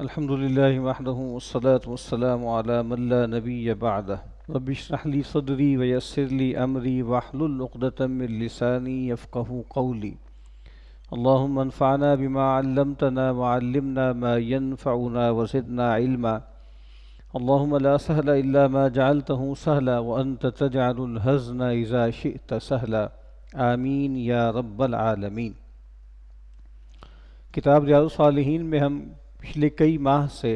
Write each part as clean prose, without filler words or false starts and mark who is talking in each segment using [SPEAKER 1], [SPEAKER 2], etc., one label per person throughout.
[SPEAKER 1] الحمد لله وحده والصلاة والسلام على من لا نبي بعده رب اشرح لي صدري ويسر لي أمري واحلل عقدة من لساني يفقه قولي اللهم انفعنا بما علمتنا وعلمنا ما ينفعنا وزدنا علما اللهم لا سهل إلا ما جعلته سهلا وأنت تجعل الحزن إذا شئت سهلا آمین یا رب العالمین۔ کتاب ریاض الصالحین میں ہم پچھلے کئی ماہ سے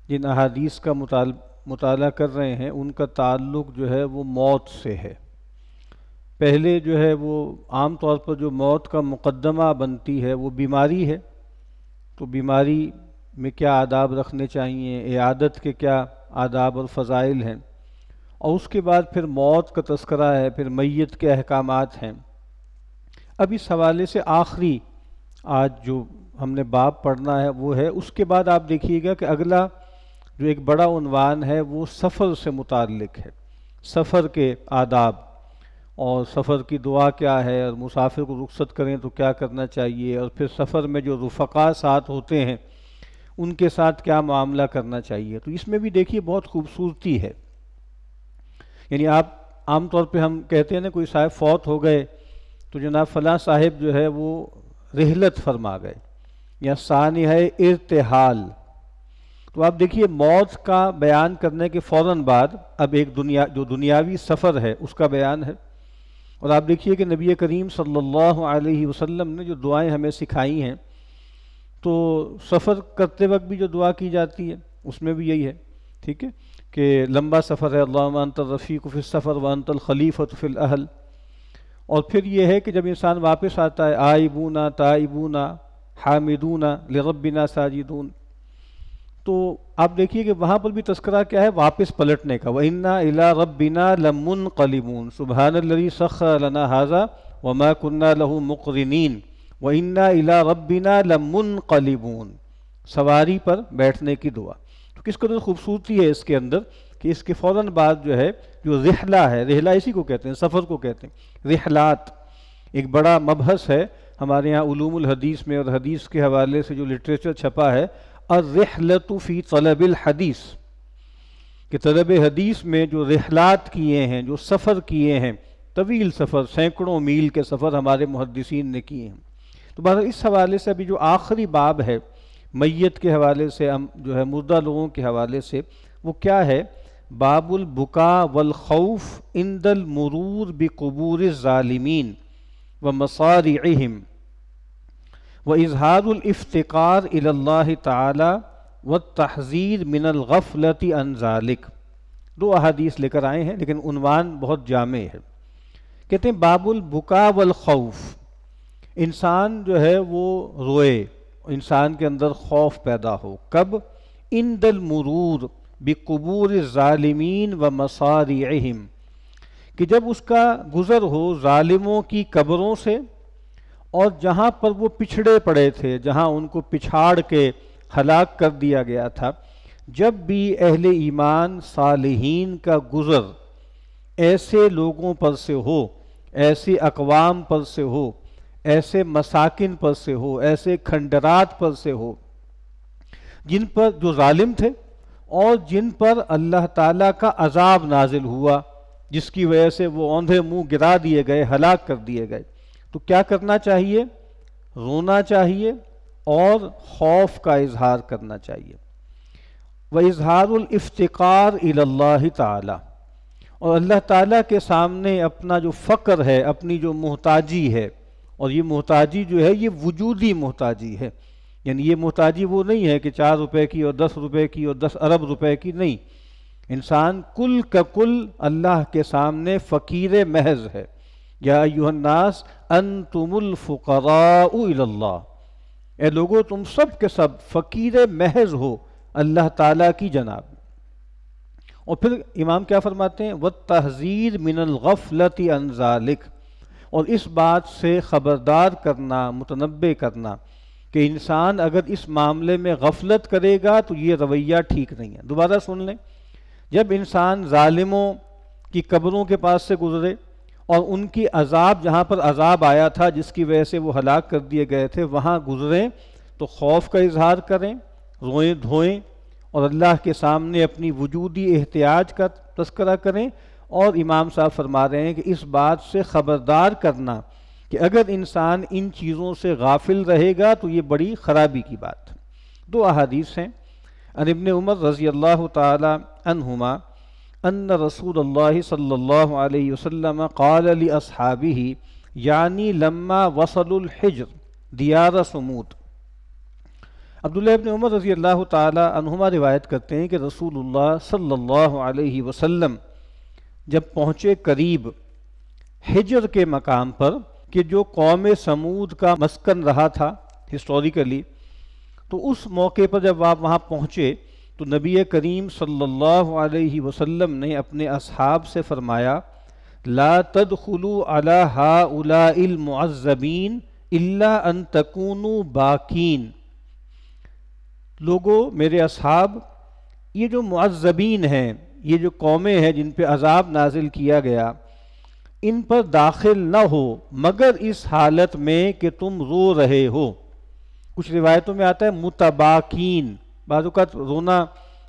[SPEAKER 1] جن احادیث کا مطالعہ کر رہے ہیں ان کا تعلق جو ہے وہ موت سے ہے۔ پہلے جو ہے وہ عام طور پر جو موت کا مقدمہ بنتی ہے وہ بیماری ہے، تو بیماری میں کیا آداب رکھنے چاہیے، عیادت کے کیا آداب اور فضائل ہیں، اور اس کے بعد پھر موت کا تذکرہ ہے، پھر میت کے احکامات ہیں۔ اب اس حوالے سے آخری آج جو ہم نے باب پڑھنا ہے وہ ہے، اس کے بعد آپ دیکھیے گا کہ اگلا جو ایک بڑا عنوان ہے وہ سفر سے متعلق ہے، سفر کے آداب اور سفر کی دعا کیا ہے، اور مسافر کو رخصت کریں تو کیا کرنا چاہیے، اور پھر سفر میں جو رفقا ساتھ ہوتے ہیں ان کے ساتھ کیا معاملہ کرنا چاہیے۔ تو اس میں بھی دیکھیے بہت خوبصورتی ہے، یعنی آپ عام طور پہ ہم کہتے ہیں نا کوئی صاحب فوت ہو گئے تو جناب فلاں صاحب جو ہے وہ رحلت فرما گئے یا سانحہ ارتحال۔ تو آپ دیکھیے موت کا بیان کرنے کے فوراً بعد اب ایک جو دنیاوی سفر ہے اس کا بیان ہے، اور آپ دیکھیے کہ نبی کریم صلی اللہ علیہ وسلم نے جو دعائیں ہمیں سکھائی ہیں، تو سفر کرتے وقت بھی جو دعا کی جاتی ہے اس میں بھی یہی ہے، ٹھیک ہے، کہ لمبا سفر ہے اللہم انت الرفیق فی السفر وانت الخلیفۃ فی الاہل، اور پھر یہ ہے کہ جب انسان واپس آتا ہے آئبونا تائبونا حامدونا لربنا ساجدون، تو آپ دیکھیے کہ وہاں پر بھی تذکرہ کیا ہے، واپس پلٹنے کا، وَإِنَّا إِلَىٰ رَبِّنَا لَمُنْقَلِبُونَ سُبْحَانَ الَّذِي سَخَّرَ لَنَا هَٰذَا وَمَا كُنَّا لَهُ مُقْرِنِينَ وَإِنَّا إِلَىٰ رَبِّنَا لَمُنْقَلِبُونَ، سواری پر بیٹھنے کی دعا۔ تو کس قدر خوبصورتی ہے اس کے اندر کہ اس کے فوراً بعد جو ہے جو رحلہ ہے، رحلہ اسی کو کہتے ہیں، سفر کو کہتے ہیں، رحلات ایک بڑا مبحث ہے ہمارے یہاں علوم الحدیث میں، اور حدیث کے حوالے سے جو لٹریچر چھپا ہے الرحلۃ فی طلب الحدیث، کہ طلب حدیث میں جو رحلات کیے ہیں، جو سفر کیے ہیں، طویل سفر، سینکڑوں میل کے سفر ہمارے محدثین نے کیے ہیں۔ تو بہرحال اس حوالے سے ابھی جو آخری باب ہے میت کے حوالے سے، ہم جو ہے مردہ لوگوں کے حوالے سے، وہ کیا ہے، باب البکاء والخوف عند المرور بقبور الظالمین ومصارعہم واظہار الافتقار الی اللہ تعالی والتحذیر من الغفلۃ عن ذلک۔ دو احادیث لے کر آئے ہیں لیکن عنوان بہت جامع ہے، کہتے ہیں باب البکاء والخوف، انسان جو ہے وہ روئے، انسان کے اندر خوف پیدا ہو، کب، عند المرور بقبور الظالمین ومصارعہم، کہ جب اس کا گزر ہو ظالموں کی قبروں سے، اور جہاں پر وہ پچھڑے پڑے تھے، جہاں ان کو پچھاڑ کے ہلاک کر دیا گیا تھا، جب بھی اہل ایمان صالحین کا گزر ایسے لوگوں پر سے ہو، ایسی اقوام پر سے ہو، ایسے مساکن پر سے ہو، ایسے کھنڈرات پر سے ہو جن پر جو ظالم تھے اور جن پر اللہ تعالیٰ کا عذاب نازل ہوا، جس کی وجہ سے وہ اوندھے منہ گرا دیے گئے، ہلاک کر دیے گئے، تو کیا کرنا چاہیے، رونا چاہیے اور خوف کا اظہار کرنا چاہیے۔ وَإِظْهَارُ الْإِفْتِقَارِ إِلَى اللَّهِ تعالی، اور اللہ تعالیٰ کے سامنے اپنا جو فقر ہے، اپنی جو محتاجی ہے، اور یہ محتاجی جو ہے یہ وجودی محتاجی ہے، یعنی یہ محتاجی وہ نہیں ہے کہ 4 روپے کی اور 10 روپے کی اور 10 ارب روپے کی، نہیں، انسان کل کا کل اللہ کے سامنے فقیر محض ہے۔ یا ایھا الناس انتم الفقراء الی اللہ، اے لوگو تم سب کے سب فقیر محض ہو اللہ تعالیٰ کی جناب۔ اور پھر امام کیا فرماتے ہیں، والتحذیر من الغفلۃ عن ذلک، اور اس بات سے خبردار کرنا، متنبہ کرنا کہ انسان اگر اس معاملے میں غفلت کرے گا تو یہ رویہ ٹھیک نہیں ہے۔ دوبارہ سن لیں، جب انسان ظالموں کی قبروں کے پاس سے گزرے اور ان کی عذاب، جہاں پر عذاب آیا تھا جس کی وجہ سے وہ ہلاک کر دیے گئے تھے، وہاں گزریں تو خوف کا اظہار کریں، روئیں دھوئیں اور اللہ کے سامنے اپنی وجودی احتیاج کا تذکرہ کریں، اور امام صاحب فرما رہے ہیں کہ اس بات سے خبردار کرنا کہ اگر انسان ان چیزوں سے غافل رہے گا تو یہ بڑی خرابی کی بات ہے۔ دو احادیث ہیں عن ابن عمر رضی اللہ تعالی عنہما ان رسول اللہ صلی اللہ علیہ وسلم قال لاصحابہ یعنی لما وصلوا الحجر دیار سمود۔ عبداللہ ابن عمر رضی اللہ تعالی عنہما روایت کرتے ہیں کہ رسول اللہ صلی اللہ علیہ وسلم جب پہنچے قریب حجر کے مقام پر کہ جو قوم سمود کا مسکن رہا تھا ہسٹوریکلی، تو اس موقع پر جب آپ وہاں پہنچے تو نبی کریم صلی اللہ علیہ وسلم نے اپنے اصحاب سے فرمایا لا تدخلوا علی ہؤلاء المعذبین الا ان تکونوا باکین۔ لوگو، میرے اصحاب، یہ جو معذبین ہیں، یہ جو قومیں ہیں جن پہ عذاب نازل کیا گیا، ان پر داخل نہ ہو مگر اس حالت میں کہ تم رو رہے ہو۔ کچھ روایتوں میں آتا ہے متباکین، بعض اوقات رونا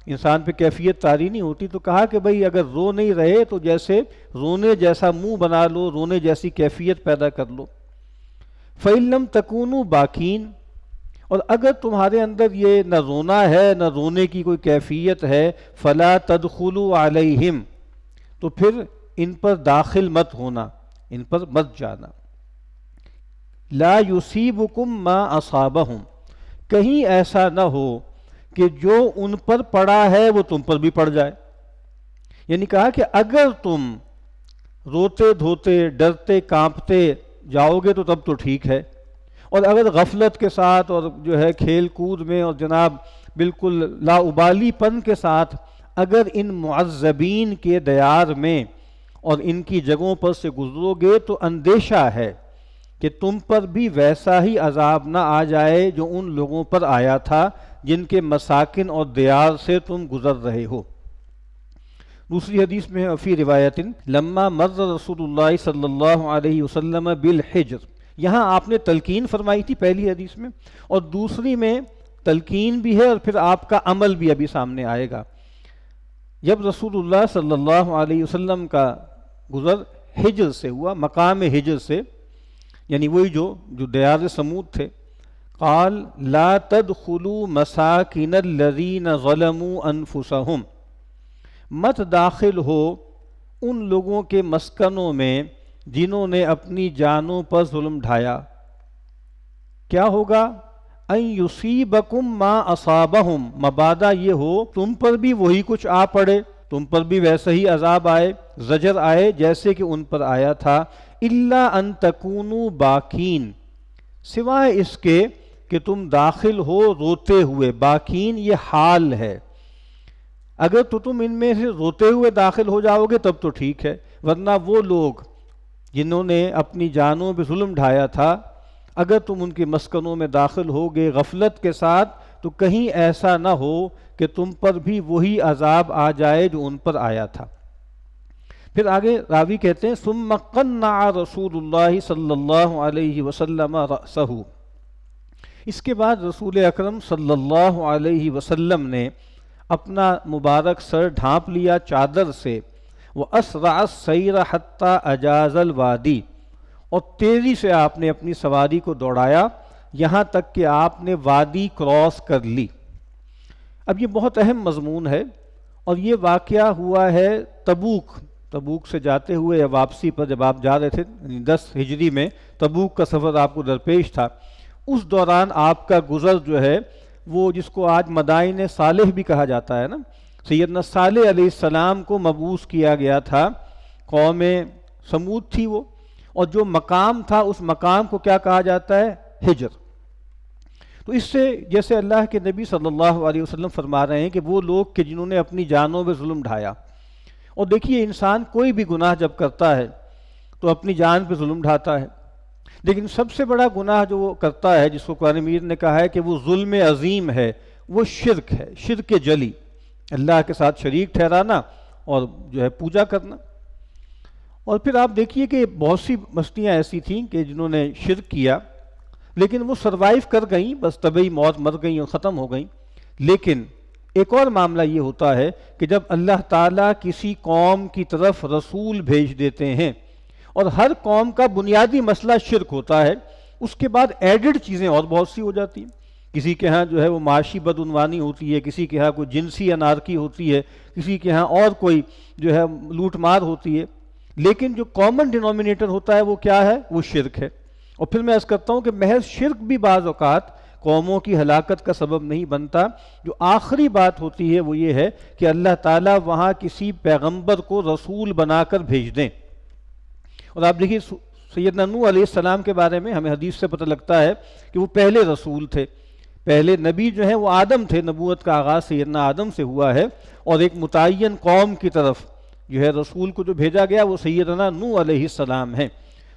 [SPEAKER 1] انسان پہ کیفیت طاری نہیں ہوتی، تو کہا کہ بھئی اگر رو نہیں رہے تو جیسے رونے جیسا منہ بنا لو، رونے جیسی کیفیت پیدا کر لو۔ فَإِن لَمْ تَكُونُوا بَاكِينَ، اور اگر تمہارے اندر یہ نہ رونا ہے نہ رونے کی کوئی کیفیت ہے، فَلَا تَدْخُلُوا عَلَيْهِمْ، تو پھر ان پر داخل مت ہونا، ان پر مت جانا۔ لا یصیبکم ما اصابہم، کہیں ایسا نہ ہو کہ جو ان پر پڑا ہے وہ تم پر بھی پڑ جائے۔ یعنی کہا کہ اگر تم روتے دھوتے ڈرتے کانپتے جاؤ گے تو تب تو ٹھیک ہے، اور اگر غفلت کے ساتھ اور جو ہے کھیل کود میں اور جناب بالکل لا ابالی پن کے ساتھ اگر ان معذبین کے دیار میں اور ان کی جگہوں پر سے گزرو گے تو اندیشہ ہے کہ تم پر بھی ویسا ہی عذاب نہ آ جائے جو ان لوگوں پر آیا تھا جن کے مساکن اور دیار سے تم گزر رہے ہو۔ دوسری حدیث میں فی روایت لما مر رسول اللہ صلی اللہ علیہ وسلم بالحجر، یہاں آپ نے تلقین فرمائی تھی پہلی حدیث میں، اور دوسری میں تلقین بھی ہے اور پھر آپ کا عمل بھی ابھی سامنے آئے گا۔ جب رسول اللہ صلی اللہ علیہ وسلم کا گزر حجر سے ہوا، مقام حجر سے، یعنی وہی جو دیار سمود تھے، قال لا تدخلوا مساکن الذین ظلموا انفسہم، مت داخل ہو ان لوگوں کے مسکنوں میں جنہوں نے اپنی جانوں پر ظلم ڈھایا۔ کیا ہوگا؟ ان یصیبکم ما اصابہم، مبادا یہ ہو تم پر بھی وہی کچھ آ پڑے، تم پر بھی ویسا ہی عذاب آئے، زجر آئے جیسے کہ ان پر آیا تھا۔ الا ان تکونوا باکین، سوائے اس کے کہ تم داخل ہو روتے ہوئے۔ باکین یہ حال ہے، اگر تو تم ان میں سے روتے ہوئے داخل ہو جاؤ گے تب تو ٹھیک ہے، ورنہ وہ لوگ جنہوں نے اپنی جانوں پہ ظلم ڈھایا تھا، اگر تم ان کے مسکنوں میں داخل ہوگے غفلت کے ساتھ تو کہیں ایسا نہ ہو کہ تم پر بھی وہی عذاب آ جائے جو ان پر آیا تھا۔ پھر آگے راوی کہتے ہیں ثم قنع رسول اللہ صلی اللہ علیہ وسلم رأسہ، اس کے بعد رسول اکرم صلی اللہ علیہ وسلم نے اپنا مبارک سر ڈھانپ لیا چادر سے، وَأَسْرَعَ السَّيْرَ حَتَّى أَجَازَ الْوَادِي، اور تیزی سے آپ نے اپنی سواری کو دوڑایا یہاں تک کہ آپ نے وادی کراس کر لی۔ اب یہ بہت اہم مضمون ہے، اور یہ واقعہ ہوا ہے تبوک سے جاتے ہوئے یا واپسی پر جب آپ جا رہے تھے، 10 ہجری میں تبوک کا سفر آپ کو درپیش تھا۔ اس دوران آپ کا گزر جو ہے وہ جس کو آج مدائن صالح بھی کہا جاتا ہے نا، سیدنا صالح علیہ السلام کو مبعوث کیا گیا تھا، قوم سمود تھی وہ، اور جو مقام تھا اس مقام کو کیا کہا جاتا ہے؟ حجر۔ تو اس سے جیسے اللہ کے نبی صلی اللہ علیہ وسلم فرما رہے ہیں کہ وہ لوگ کہ جنہوں نے اپنی جانوں پہ ظلم ڈھایا، اور دیکھیے انسان کوئی بھی گناہ جب کرتا ہے تو اپنی جان پہ ظلم ڈھاتا ہے، لیکن سب سے بڑا گناہ جو وہ کرتا ہے جس کو قرآن مجید نے کہا ہے کہ وہ ظلم عظیم ہے، وہ شرک ہے، شرک جلی، اللہ کے ساتھ شریک ٹھہرانا اور جو ہے پوجا کرنا۔ اور پھر آپ دیکھیے کہ بہت سی بستیاں ایسی تھیں کہ جنہوں نے شرک کیا لیکن وہ سروائیو کر گئیں، بس طبعی موت مر گئیں اور ختم ہو گئیں، لیکن ایک اور معاملہ یہ ہوتا ہے کہ جب اللہ تعالیٰ کسی قوم کی طرف رسول بھیج دیتے ہیں اور ہر قوم کا بنیادی مسئلہ شرک ہوتا ہے، اس کے بعد ایڈڈ چیزیں اور بہت سی ہو جاتی ہیں. کسی کے ہاں جو ہے وہ معاشی بدعنوانی ہوتی ہے، کسی کے ہاں کوئی جنسی انارکی ہوتی ہے، کسی کے ہاں اور کوئی جو ہے لوٹ مار ہوتی ہے، لیکن جو کامن ڈینومینیٹر ہوتا ہے وہ کیا ہے؟ وہ شرک ہے. اور پھر میں عرض کرتا ہوں کہ محض شرک بھی بعض اوقات قوموں کی ہلاکت کا سبب نہیں بنتا. جو آخری بات ہوتی ہے وہ یہ ہے کہ اللہ تعالیٰ وہاں کسی پیغمبر کو رسول بنا کر بھیج دیں. اور آپ دیکھیے سیدنا نوح علیہ السلام کے بارے میں ہمیں حدیث سے پتہ لگتا ہے کہ وہ پہلے رسول تھے. پہلے نبی جو ہیں وہ آدم تھے، نبوت کا آغاز سیدنا آدم سے ہوا ہے، اور ایک متعین قوم کی طرف جو ہے رسول کو جو بھیجا گیا وہ سیدنا نوح علیہ السلام ہیں.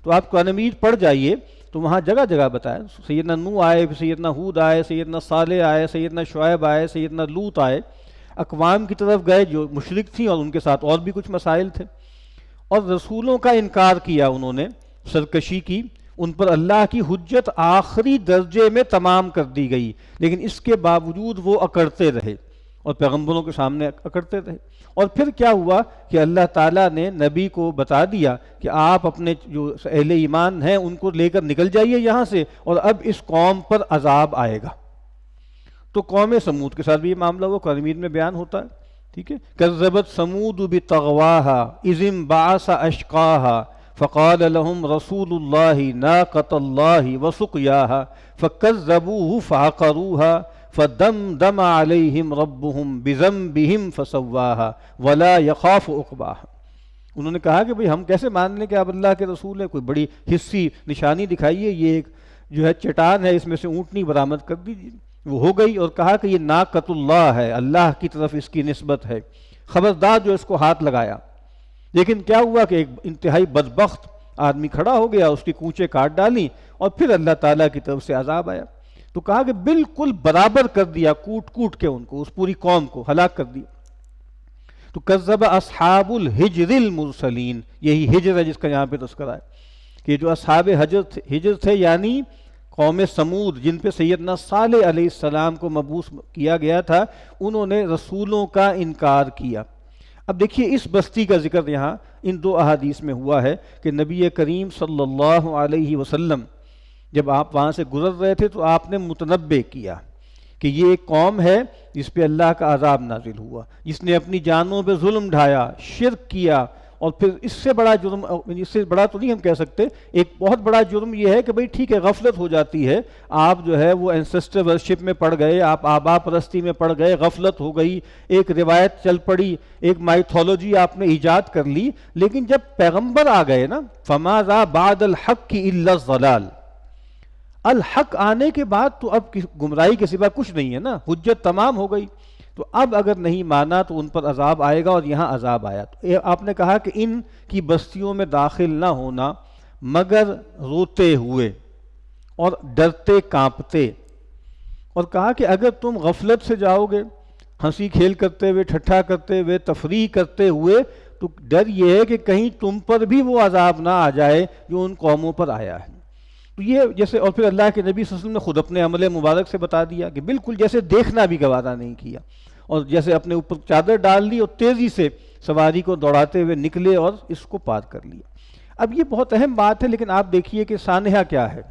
[SPEAKER 1] تو آپ قرآن مجید پڑھ جائیے تو وہاں جگہ جگہ بتائے، سیدنا نوح آئے، سیدنا ہود آئے، سیدنا صالح آئے، سیدنا شعیب آئے، سیدنا لوط آئے. اقوام کی طرف گئے جو مشرک تھیں اور ان کے ساتھ اور بھی کچھ مسائل تھے، اور رسولوں کا انکار کیا، انہوں نے سرکشی کی، ان پر اللہ کی حجت آخری درجے میں تمام کر دی گئی، لیکن اس کے باوجود وہ اکڑتے رہے اور پیغمبروں کے سامنے اکڑتے رہے. اور پھر کیا ہوا کہ اللہ تعالیٰ نے نبی کو بتا دیا کہ آپ اپنے جو اہل ایمان ہیں ان کو لے کر نکل جائیے یہاں سے، اور اب اس قوم پر عذاب آئے گا. تو قوم سمود کے ساتھ بھی یہ معاملہ وہ قرآن مجید میں بیان ہوتا ہے. ٹھیک ہے، کذبت سمود بطغواها اذ انبعث اشقاها فقال لهم رسول الله ناقة الله وسقياها فكذبوه فعقروها فدمدم عليهم ربهم بذنبهم فسواها ولا يخاف عقباها. انہوں نے کہا کہ بھئی ہم کیسے مان لیں کہ آپ اللہ کے رسول ہیں، کوئی بڑی حسی نشانی دکھائیے، یہ ایک جو ہے چٹان ہے، اس میں سے اونٹنی برآمد کر دیجیے. وہ ہو گئی، اور کہا کہ یہ ناقۃ اللہ ہے، اللہ کی طرف اس کی نسبت ہے، خبردار جو اس کو ہاتھ لگایا. لیکن کیا ہوا کہ ایک انتہائی بدبخت آدمی کھڑا ہو گیا، اس کی کونچیں کاٹ ڈالیں، اور پھر اللہ تعالیٰ کی طرف سے عذاب آیا. تو کہا کہ بالکل برابر کر دیا، کوٹ کوٹ کے ان کو، اس پوری قوم کو ہلاک کر دیا. تو کذب اصحاب الحجر المرسلین، یہی ہجر ہے جس کا یہاں پہ تذکرہ ہے کہ جو اصحاب ہجر تھے یعنی قوم سمود، جن پہ سیدنا صالح علیہ السلام کو مبعوث کیا گیا تھا، انہوں نے رسولوں کا انکار کیا. اب دیکھیے اس بستی کا ذکر یہاں ان دو احادیث میں ہوا ہے کہ نبی کریم صلی اللہ علیہ وسلم جب آپ وہاں سے گزر رہے تھے تو آپ نے متنبع کیا کہ یہ ایک قوم ہے جس پہ اللہ کا عذاب نازل ہوا، جس نے اپنی جانوں پہ ظلم ڈھایا، شرک کیا، اور پھر اس سے بڑا جرم، اس سے بڑا تو نہیں ہم کہہ سکتے، ایک بہت بڑا جرم یہ ہے کہ بھئی ٹھیک ہے غفلت ہو جاتی ہے، آپ جو ہے وہ اینسسٹر ورشپ میں پڑ گئے، آپ آبا پرستی میں پڑ گئے، غفلت ہو گئی، ایک روایت چل پڑی، ایک مائتھولوجی آپ نے ایجاد کر لی. لیکن جب پیغمبر آ گئے نا، فماذا بعد الحق الا الضلال، الحق آنے کے بعد تو اب گمراہی کے سوا کچھ نہیں ہے نا، حجت تمام ہو گئی. تو اب اگر نہیں مانا تو ان پر عذاب آئے گا، اور یہاں عذاب آیا. تو آپ نے کہا کہ ان کی بستیوں میں داخل نہ ہونا مگر روتے ہوئے اور ڈرتے کانپتے، اور کہا کہ اگر تم غفلت سے جاؤ گے، ہنسی کھیل کرتے ہوئے، ٹھٹھا کرتے ہوئے، تفریح کرتے ہوئے، تو ڈر یہ ہے کہ کہیں تم پر بھی وہ عذاب نہ آ جائے جو ان قوموں پر آیا ہے. تو یہ جیسے، اور پھر اللہ کے نبی صلی اللہ علیہ وسلم نے خود اپنے عمل مبارک سے بتا دیا کہ بالکل جیسے دیکھنا بھی گوارا نہیں کیا، اور جیسے اپنے اوپر چادر ڈال لی اور تیزی سے سواری کو دوڑاتے ہوئے نکلے اور اس کو پار کر لیا. اب یہ بہت اہم بات ہے، لیکن آپ دیکھیے کہ سانحہ کیا ہے.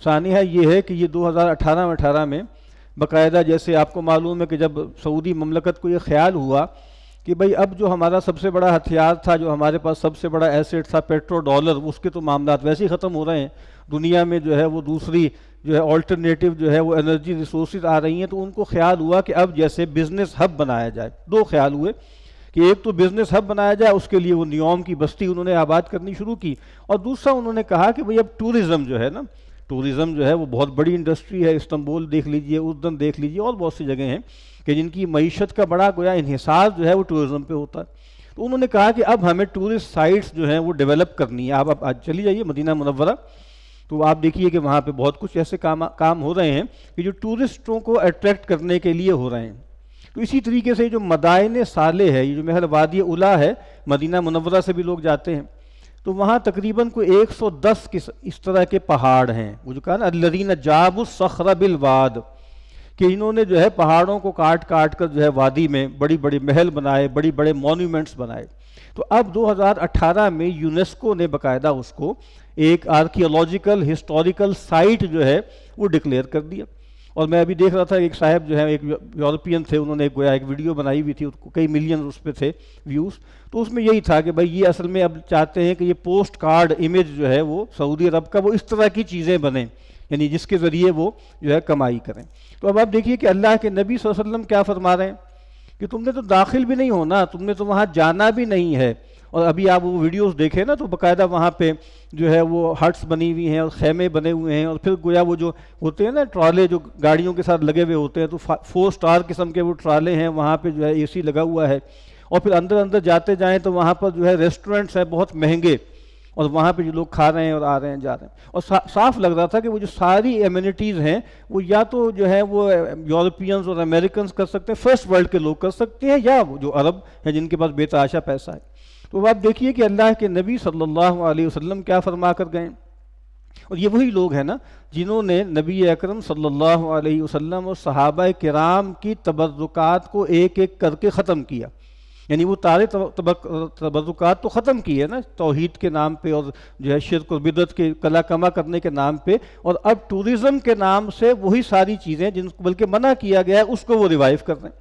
[SPEAKER 1] سانحہ یہ ہے کہ یہ 2018 میں باقاعدہ، جیسے آپ کو معلوم ہے کہ جب سعودی مملکت کو یہ خیال ہوا کہ بھئی اب جو ہمارا سب سے بڑا ہتھیار تھا، جو ہمارے پاس سب سے بڑا ایسٹ تھا، پیٹرو ڈالر، اس کے تو معاملات ویسے ہی ختم ہو رہے ہیں، دنیا میں جو ہے وہ دوسری جو ہے آلٹرنیٹو جو ہے وہ انرجی ریسورسز آ رہی ہیں. تو ان کو خیال ہوا کہ اب جیسے بزنس ہب بنایا جائے. دو خیال ہوئے کہ ایک تو بزنس ہب بنایا جائے، اس کے لیے وہ نیوم کی بستی انہوں نے آباد کرنی شروع کی، اور دوسرا انہوں نے کہا کہ بھئی اب ٹورزم جو ہے نا، ٹورزم جو ہے وہ بہت بڑی انڈسٹری ہے. استنبول دیکھ لیجئے، اردن دیکھ لیجئے، اور بہت سی جگہیں ہیں کہ جن کی معیشت کا بڑا گویا انحصار جو ہے وہ ٹورزم پہ ہوتا ہے. تو انہوں نے کہا کہ اب ہمیں ٹورسٹ سائٹس جو ہیں وہ ڈیولپ کرنی ہے. آپ آج چلی جائیے مدینہ منورہ، تو آپ دیکھیے کہ وہاں پہ بہت کچھ ایسے کام ہو رہے ہیں کہ جو ٹورسٹوں کو اٹریکٹ کرنے کے لیے ہو رہے ہیں. تو اسی طریقے سے جو مدائن صالح ہے، یہ جو محل وادی الا ہے، مدینہ منورہ سے بھی لوگ جاتے ہیں، تو وہاں تقریباً کوئی 110 اس طرح کے پہاڑ ہیں. وہ جو کہا نا الذین جابوا الصخر بالواد، کہ انہوں نے جو ہے پہاڑوں کو کاٹ کاٹ کر جو ہے وادی میں بڑی بڑی محل بنائے، بڑی بڑے مونیومنٹس بنائے۔ تو اب 2018 میں یونیسکو نے باقاعدہ اس کو ایک آرکیولوجیکل ہسٹوریکل سائٹ جو ہے وہ ڈکلیئر کر دیا۔ اور میں ابھی دیکھ رہا تھا ایک صاحب جو ہے ایک یورپین تھے، انہوں نے گویا ایک ویڈیو بنائی ہوئی تھی، اس کو کئی ملین اس پہ تھے ویوز، تو اس میں یہی تھا کہ بھائی یہ اصل میں اب چاہتے ہیں کہ یہ پوسٹ کارڈ امیج جو ہے وہ سعودی عرب کا وہ اس طرح کی چیزیں بنیں، یعنی جس کے ذریعے وہ جو ہے کمائی کریں۔ تو اب آپ دیکھیے کہ اللہ کے نبی صلی اللہ علیہ وسلم کیا فرما رہے ہیں کہ تم نے تو داخل بھی نہیں ہونا، تم نے تو وہاں جانا بھی نہیں ہے۔ اور ابھی آپ وہ ویڈیوز دیکھیں نا تو باقاعدہ وہاں پہ جو ہے وہ ہٹس بنی ہوئی ہیں اور خیمے بنے ہوئے ہیں، اور پھر گویا وہ جو ہوتے ہیں نا ٹرالے جو گاڑیوں کے ساتھ لگے ہوئے ہوتے ہیں، تو 4 سٹار قسم کے وہ ٹرالے ہیں، وہاں پہ جو ہے اے سی لگا ہوا ہے، اور پھر اندر جاتے جائیں تو وہاں پر جو ہے ریسٹورنٹس ہیں بہت مہنگے، اور وہاں پہ جو لوگ کھا رہے ہیں اور آ رہے ہیں جا رہے ہیں، اور صاف لگ رہا تھا کہ وہ جو ساری ایمینٹیز ہیں وہ یا تو جو ہے وہ یورپینز اور امریکنز کر سکتے ہیں، فرسٹ ورلڈ کے لوگ کر سکتے ہیں، یا وہ جو عرب ہیں جن کے پاس بے تحاشا پیسہ ہے۔ تو آپ دیکھیے کہ اللہ کے نبی صلی اللہ علیہ وسلم کیا فرما کر گئے، اور یہ وہی لوگ ہیں نا جنہوں نے نبی اکرم صلی اللہ علیہ وسلم اور صحابہ کرام کی تبرکات کو ایک ایک کر کے ختم کیا، یعنی وہ سارے تبرکات تو ختم کیے نا توحید کے نام پہ اور جو ہے شرک اور بدعت کے کلا کما کرنے کے نام پہ، اور اب ٹورزم کے نام سے وہی ساری چیزیں جن کو بلکہ منع کیا گیا ہے اس کو وہ ریوائیو کر رہے ہیں۔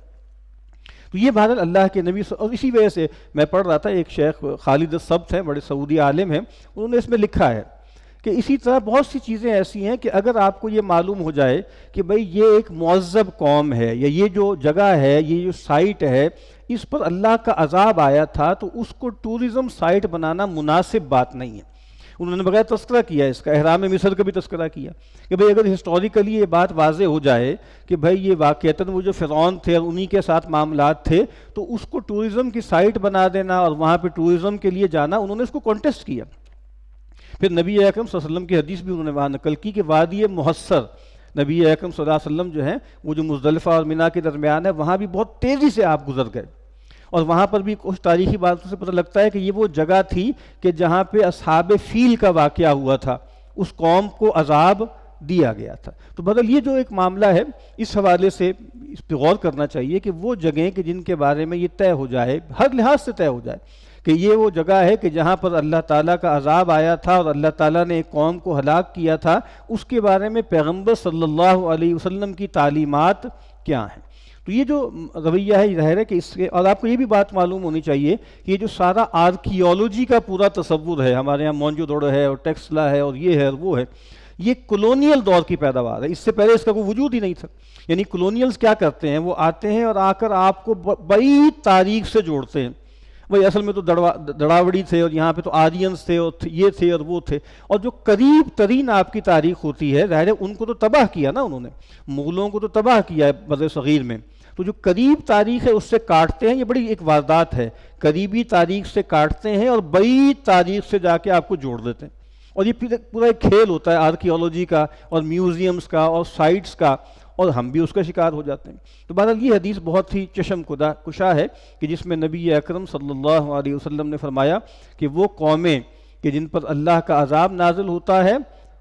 [SPEAKER 1] تو یہ بہرحال اللہ کے نبی اور اسی وجہ سے میں پڑھ رہا تھا، ایک شیخ خالد السبت ہیں، بڑے سعودی عالم ہیں، انہوں نے اس میں لکھا ہے کہ اسی طرح بہت سی چیزیں ایسی ہیں کہ اگر آپ کو یہ معلوم ہو جائے کہ بھئی یہ ایک معذب قوم ہے، یا یہ جو جگہ ہے، یہ جو سائٹ ہے، اس پر اللہ کا عذاب آیا تھا، تو اس کو ٹورزم سائٹ بنانا مناسب بات نہیں ہے۔ انہوں نے بغیر تذکرہ کیا اس کا، احرام مصر کا بھی تذکرہ کیا کہ بھئی اگر ہسٹوریکلی یہ بات واضح ہو جائے کہ بھئی یہ واقعتاً وہ جو فرعون تھے اور انہی کے ساتھ معاملات تھے، تو اس کو ٹورزم کی سائٹ بنا دینا اور وہاں پہ ٹورزم کے لیے جانا، انہوں نے اس کو کانٹیسٹ کیا۔ پھر نبی اکرم صلی اللہ علیہ وسلم کی حدیث بھی انہوں نے وہاں نقل کی کہ وادی محصر، نبی اکرم صلی اللہ علیہ وسلم جو ہیں وہ جو مزدلفہ اور منا کے درمیان ہے، وہاں بھی بہت تیزی سے آپ گزر گئے، اور وہاں پر بھی کچھ تاریخی باتوں سے پتہ لگتا ہے کہ یہ وہ جگہ تھی کہ جہاں پہ اصحاب فیل کا واقعہ ہوا تھا، اس قوم کو عذاب دیا گیا تھا۔ تو بدل یہ جو ایک معاملہ ہے، اس حوالے سے اس پہ غور کرنا چاہیے کہ وہ جگہیں کہ جن کے بارے میں یہ طے ہو جائے، ہر لحاظ سے طے ہو جائے کہ یہ وہ جگہ ہے کہ جہاں پر اللہ تعالیٰ کا عذاب آیا تھا اور اللہ تعالیٰ نے ایک قوم کو ہلاک کیا تھا، اس کے بارے میں پیغمبر صلی اللہ علیہ وسلم کی تعلیمات کیا ہیں۔ تو یہ جو رویہ ہے، ظاہر ہے کہ اس کے، اور آپ کو یہ بھی بات معلوم ہونی چاہیے کہ یہ جو سارا آرکیولوجی کا پورا تصور ہے، ہمارے یہاں مونجو دوڑو ہے اور ٹیکسلا ہے اور یہ ہے اور وہ ہے، یہ کلونیل دور کی پیداوار ہے، اس سے پہلے اس کا کوئی وجود ہی نہیں تھا۔ یعنی کلونیلز کیا کرتے ہیں، وہ آتے ہیں اور آ کر آپ کو بعید تاریخ سے جوڑتے ہیں، وہی اصل میں تو دڑاوڑی تھے اور یہاں پہ تو آرینز تھے اور یہ تھے اور وہ تھے، اور جو قریب ترین آپ کی تاریخ ہوتی ہے، ظاہر ہے ان کو تو تباہ کیا نا انہوں نے، مغلوں کو تو تباہ کیا ہے بر صغیر میں، تو جو قریب تاریخ ہے اس سے کاٹتے ہیں، یہ بڑی ایک واردات ہے، قریبی تاریخ سے کاٹتے ہیں اور بعید تاریخ سے جا کے آپ کو جوڑ دیتے ہیں، اور یہ پورا ایک کھیل ہوتا ہے آرکیولوجی کا اور میوزیمز کا اور سائٹس کا، اور ہم بھی اس کا شکار ہو جاتے ہیں۔ تو بہرحال یہ حدیث بہت ہی چشم کشا ہے کہ جس میں نبی اکرم صلی اللہ علیہ وسلم نے فرمایا کہ وہ قومیں کہ جن پر اللہ کا عذاب نازل ہوتا ہے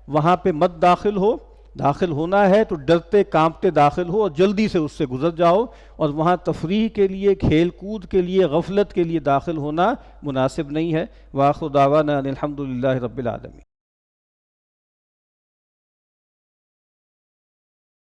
[SPEAKER 1] وہاں پہ مت داخل ہو، داخل ہونا ہے تو ڈرتے کانپتے داخل ہو اور جلدی سے اس سے گزر جاؤ، اور وہاں تفریح کے لیے، کھیل کود کے لیے، غفلت کے لیے داخل ہونا مناسب نہیں ہے۔ وآخر دعوانا ان الحمد للہ رب العالمین۔